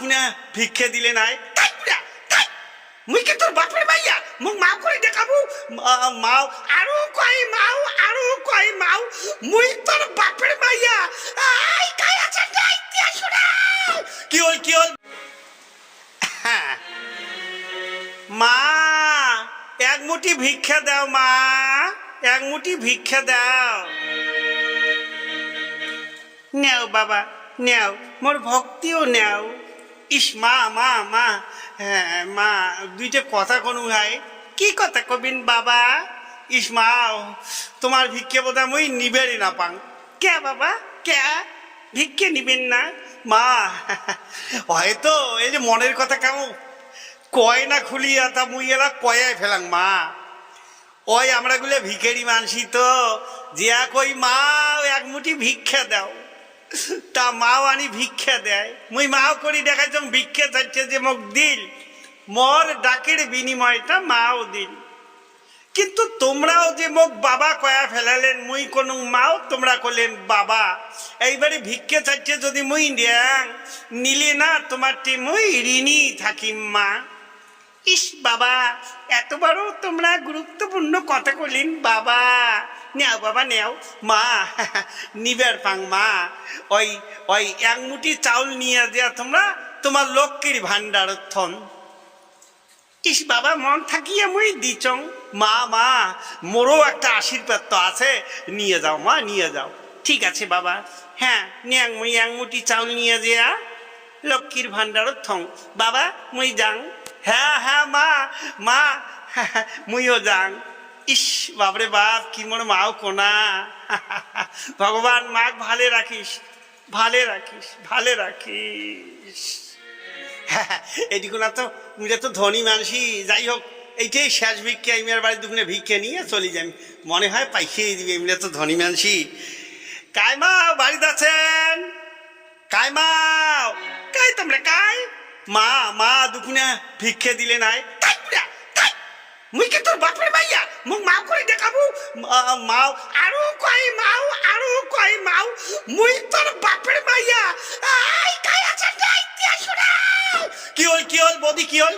দুপুনে ভিক্ষে দিলে নাই মুই কি তোর বাপের ভাইয়া মুখ মাও করে দেখাবো মাও আরো কয় মাও মুই তোর বাপের ভাইয়া আই কাই আছে নাই দিয়া শুনা কি হল হ্যাঁ মা এক মুঠি ভিক্ষা দাও মা এক মুঠি ভিক্ষা দাও নেও বাবা নেও মোর ভক্তিও নেও ইস মা মা মা হ্যাঁ মা দুইটা কথা কোনো ভাই কি কথা কবিন বাবা ইস মা তোমার ভিক্ষে বোধহয় মুই নিবেরই না পাং কে বাবা কে ভিক্ষে নিবেন না মা হয়তো এই যে মনের কথা কেমন কয় না খুলিয়া তা মুই এলা কয়ায় ফেলাং মা ওই আমরা গুলো ভিখারি মানসি তো জিয়া কই মা এক মুঠি ভিক্ষা দাও তা মাও আনি ভিক্ষা দেয় মুই মাও করি দেখাইতাম ভিক্ষা চাইছে যে মোক দিল মোর ডাকের বিনিময়টা মাও দিল কিন্তু তোমরাও যে মোক বাবা কয়া ফেলালেন মুই কোনো মাও তোমরা করলেন বাবা এইবারে ভিক্ষা চাইছে যদি মুই দেন নিলে না তোমার টি মুই ঋণী থাকিম মা ইস বাবা এত বড় তোমরা গুরুত্বপূর্ণ কথা কইলেন বাবা নেও বাবা নেও মা নিবার পাং মা ওই ওই এক মুঠি চাউল নিয়ে দেয়া তোমরা তোমার লক্ষ্মীর ভান্ডার থন ইস বাবা মন থাকিয়া মুই দিচং মা মা মোরও একটা আশীর্বাদ তো আছে নিয়ে যাও মা নিয়ে যাও ঠিক আছে বাবা হ্যাঁ নিয়াং মুই এক মুঠি চাউল নিয়ে দেয়া লক্ষ্মীর ভান্ডার থং বাবা মুই যাং হ্যাঁ হ্যাঁ মা মা মুইও যাং ইস বাপরে বাপ কি মোর মাও কোনা ভগবান মাক ভালে রাখিস ভালে রাখিস এদিকে না তো মুই তো ধনী মানসি যাই হোক এইটাই শেষ ভিক্ষে আমি আর বাড়ির দুপুরে ভিক্ষে নিয়ে চলে যাই মনে হয় পাইছেই দিবে এমনি তো ধনী মানসি কাইমা বাড়িতে আছেন কাইমাও কাই তোমরা কাই মা মা দুপুরে ভিক্ষে দিলে নাই মুই কি তোর বাপের ভাইয়া মুখ মাও করে দেখাবো মাও আরো কয় মাও মুই তোর বাপের ভাইয়া আই কাই আছে নাই দিয়া শুনা কি হল বদি কি হল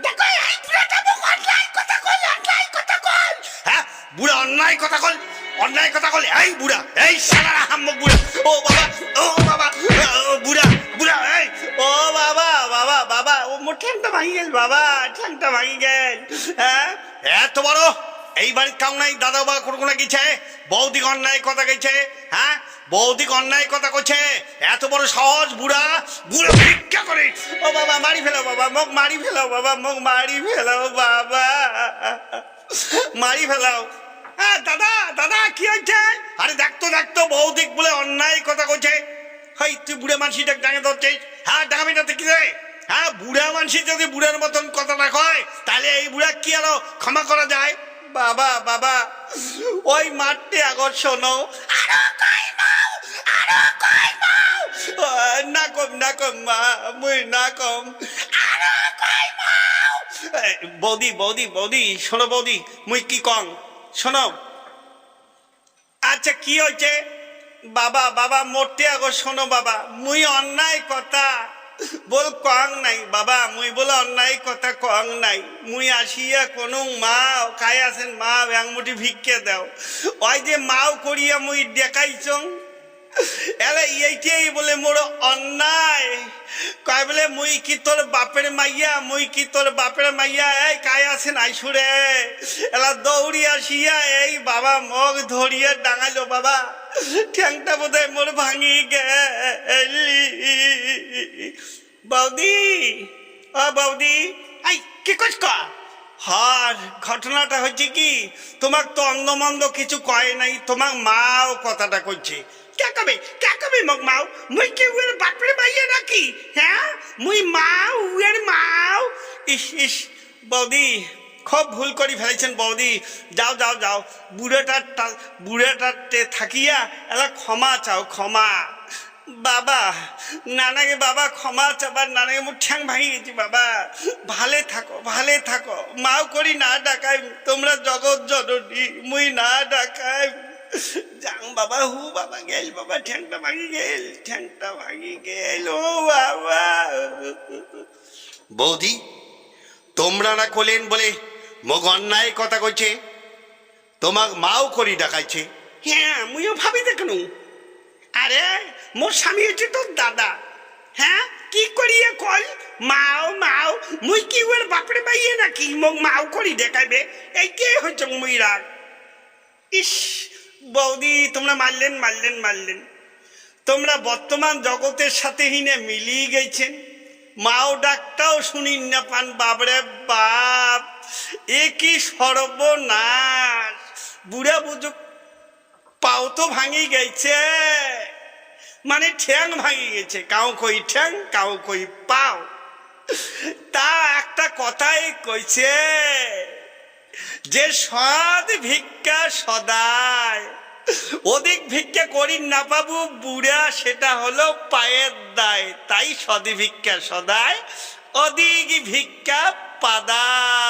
দেখো এই বুড়াটা মুখ অন্যায় কথা কল হ্যাঁ বুড়া অন্যায় কথা কল এই বুড়া এই সারা হাম্মক বুড়া ও বাবা বুড়া এই ও বাবা ও মোর ঠ্যাংটা ভাঙি গেল বাবা হ্যাঁ এত বড় এই বাড়ির কাউ নাই দাদা বা কোনো গেছে বৌদিক অন্যায় কথা গেছে হ্যাঁ বৌদিক অন্যায় কথা কইছে এত বড় সহজ বুড়া ভিক্ষা করে ও বাবা মারি ফেলো বাবা মোক মারি ফেলাও হ্যাঁ দাদা কি হয়েছে আরে দেখতো বৌদিক বলে অন্যায় কথা কইছে হাই তুই বুড়া মানসি ডাঙে ধরছিস হ্যাঁ ডাঙাবি না কি রে হ্যাঁ বুড়া মানসি যদি বুড়ার মতন কথাটা কয় তাহলে এই বুড়া কি আরো ক্ষমা করা যায় বাবা ওই মাঠটি আগর শোনো না কম মা মুই না কম বৌদি শোনো বৌদি মুই কি কম শোনো আচ্ছা কি হয়েছে বাবা মোটে আগর শোনো বাবা মুই অন্যায় কথা বল কং নাই বাবা মুই বলে অন্যায় কথা কং নাই মুই আসিয়া কোনো মা খাই আছেন মা ব্যাংমুটি ভিক্ষে দাও ওই যে মাও করিয়া মুই দেখাইছং এলা এইটাই বলে মোর অন্যায় কয় বলে মুই কি তোর বাপের মাইয়া এই কাই আছেন আইসুরে এলা দৌড়ি আসিয়া এই বাবা মগ ধরিয়া ডাঙাইলো বাবা ঠ্যাংটা বোধহয় মোর ভাঙি গেলি বৌদি আই কি কইছ হার ঘটনাটা হচ্ছে কি তোমাক তো অন্ধমন্দ কিছু কয় নাই তোমাক মাও কথাটা কইছে কে কবে মোক মাও মুই কি উয়ের বাপরে ভাইয়া নাকি হ্যাঁ মুই মাও ইস বৌদি খুব ভুল করে ফেলেছেন বৌদি যাও বুড়াটাতে থাকিয়া এলা ক্ষমা চাও বাবা নানাকে বাবা ক্ষমা চাবার নানাকে মোর ঠ্যাং ভাঙি গেছি বাবা ভালে থাকো মাও করি না ডাকাই তোমরা জগৎ জননী মুই না ডাকাই যাং বাবা বাবা গেল বাবা ঠ্যাংটা ভাঙি গেল ও বাবা বৌদি তোমরা না কলেন বলে মগ অন্যায় কথা কইছে, তোমাক মাও করি ডাকাইছে। হ্যাঁ মুইও ভাবি দেখনু। আরে মোর স্বামী হচ্ছে তোর দাদা। হ্যাঁ কি করিয়ে কল মাও মাও, মুই কি ওর বাপরে বাইয়ে নাকি মোক মাও করি দেখাইবে? এই কে হচ্ছে মুই রাগ। ইস বৌদি তোমরা মারলেন মারলেন মারলেন। তোমরা বর্তমান জগতের সাথে হিনে মিলিয়ে গেছেন। মাও ডাকটাও শুনিন না পান। বাবরে বাপ, এ কি সর্বনাশ। বুড়া বুঝুক পাও তো ভাঙি গেছে, মানে ঠ্যাং ভাঙি গেছে। কাউ কই ঠ্যাং, কাউ কই পাও। তা একটা কথাই কইছে যে সদ ভিক্ষা সদায়, অধিক ভিক্ষা করি না পাবু বুড়া, সেটা হলো পায়ের দায়। তাই সদ ভিক্ষা সদায়, অধিক ভিক্ষা পাদায়।